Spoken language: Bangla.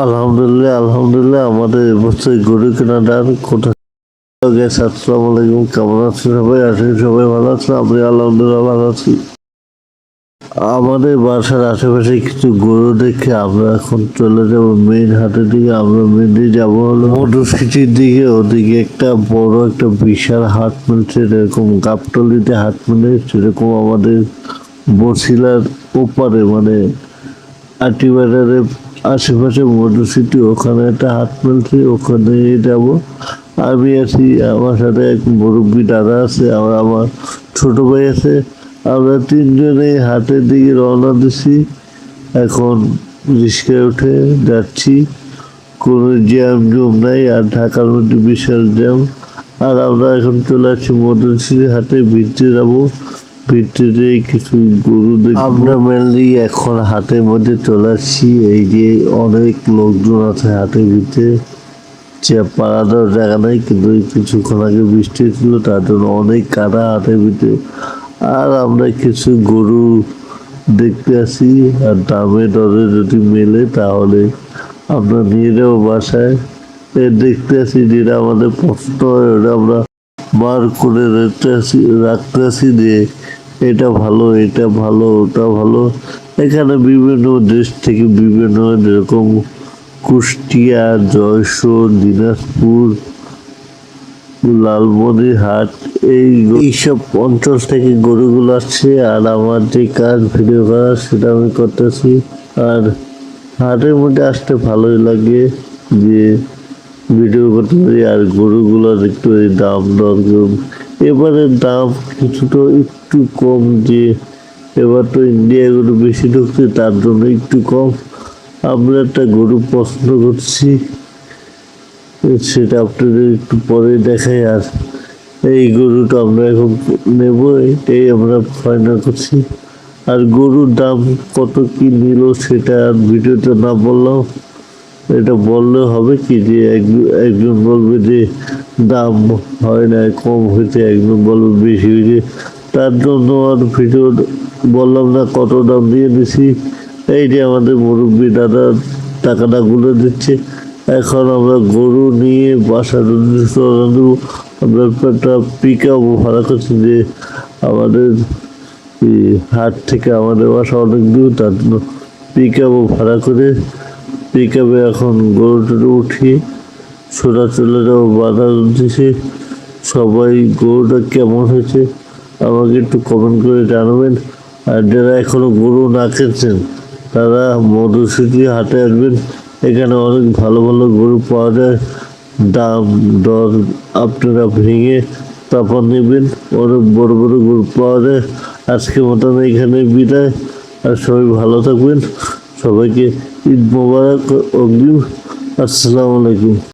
আলহামদুলিল্লাহ আলহামদুলিল্লাহ আমাদের এবছর গরু কেনাটার কোথা গেছে। আসসালামু আলাইকুম, কেমন আছেন সবাই? আসেন সবাই ভালো আছেন? আমি আলহামদুলিল্লাহ ভালো আছি। আমাদের বাসার আশেপাশে কিছু গরু দেখে আমরা এখন চলে যাব মেইন হাটের দিকে। আমরা মেইন দিয়ে যাবো হলো মটরসিটির দিকে। ওদিকে একটা বড় একটা বিশাল হাট মিলছে, এরকম গাবতলিতে হাট মিলে সেরকম আমাদের বছিলার ওপারে মানে আটিবাজারের আশেপাশে মটরসিটি ওখানে একটা হাট মিলছে, ওখানে যাব। আমি আছি, আমার সাথে এক মুরব্বী দাদা আছে, আর আমার ছোট ভাই আছে। আমরা তিনজনে হাটের দিকে রওনা দিছি। এখন রিক্সায় উঠে যাচ্ছি, কোনো জ্যাম জুম নাই, আর ঢাকার মধ্যে বিশাল জ্যাম। আর আমরা এখন চলে আসছি মটরসিটি হাটে ভিড়তে যাবো। ভিতরে কিছু গরু দেখব। আমরা মেনলি এখন হাটের মধ্যে চলে আসছি। এই যে অনেক লোকজন আছে হাটের ভিতরে, যে পাড়া দেওয়ার জায়গা নেই, কিন্তু কিছুক্ষণ আগে বৃষ্টি ছিল তার জন্য অনেক কাদা হাটের ভিতরে। আর আমরা কিছু গরু দেখতে আসি, আর দামে দরে যদি মেলে তাহলে আমরা নিয়ে যাবো বাসায়। দেখতে আসি যেটা আমাদের পছন্দ হয় ওটা আমরা বার করে রাখতে আসি যে এটা ভালো, এটা ভালো, ওটা ভালো। এখানে বিভিন্ন দেশ থেকে বিভিন্ন, যেরকম কুষ্টিয়া, যশোর, দিনাজপুর, লালমনিরহাট, এইসব অঞ্চল থেকে গরুগুলো আসছে। আর আমার যে কাজ ভিডিও করা সেটা আমি করতেছি। আর হাটের মধ্যে আসতে ভালোই লাগে যে ভিডিও করতে পারি, আর গরুগুলোর একটু এই দাম দর এবারের দাম কিছুটা একটু কম, যে এবার তো ইন্ডিয়া গরু বেশি ঢুকছে তার জন্য একটু কম। আমরা একটা গরু পছন্দ করছি, সেটা আপনাদের একটু পরে দেখাই। আর এই গরুটা আমরা এখন নেব, এটাই আমরা ফাইনাল করছি। আর গরুর দাম কত কি নিল সেটা ভিডিওতে না বললাম, এটা বললে হবে কি যে একজন বলবে যে দাম হয় না, কম হয়েছে, একজন বলবে বেশি হয়েছে। তার জন্য আর ভিডিও বললাম না কত দাম দিয়ে দিছি। এই যে আমাদের মুরব্বী দাদা টাকাটা গুলো দিচ্ছে। এখন আমরা গরু নিয়ে বাসা দেবো। আমরা একটা পিক আপ ভাড়া করছি, যে আমাদের হাট থেকে আমাদের বাসা অনেক দূর, তার জন্য পিক আপও ভাড়া করে পিক আপে এখন গরুটা উঠি সোজা চলে যাবো বাজার উদ্দেশ্যে। সবাই গরুটা কেমন হয়েছে আমাকে একটু কমেন্ট করে জানাবেন। আর যারা এখনো গরু না কিনছেন তারা মটরসিটি হাটে আসবেন, এখানে অনেক ভালো ভালো গরু পাওয়া যায়। দাম দর আপনারা ভেঙে তারপর নেবেন, অনেক বড় বড় গরু পাওয়া যায়। আজকের মতন এখানে বিদায়, আর সবাই ভালো থাকবেন। সবাইকে ঈদ মোবারক, অগ্রিম। আসসালামু আলাইকুম।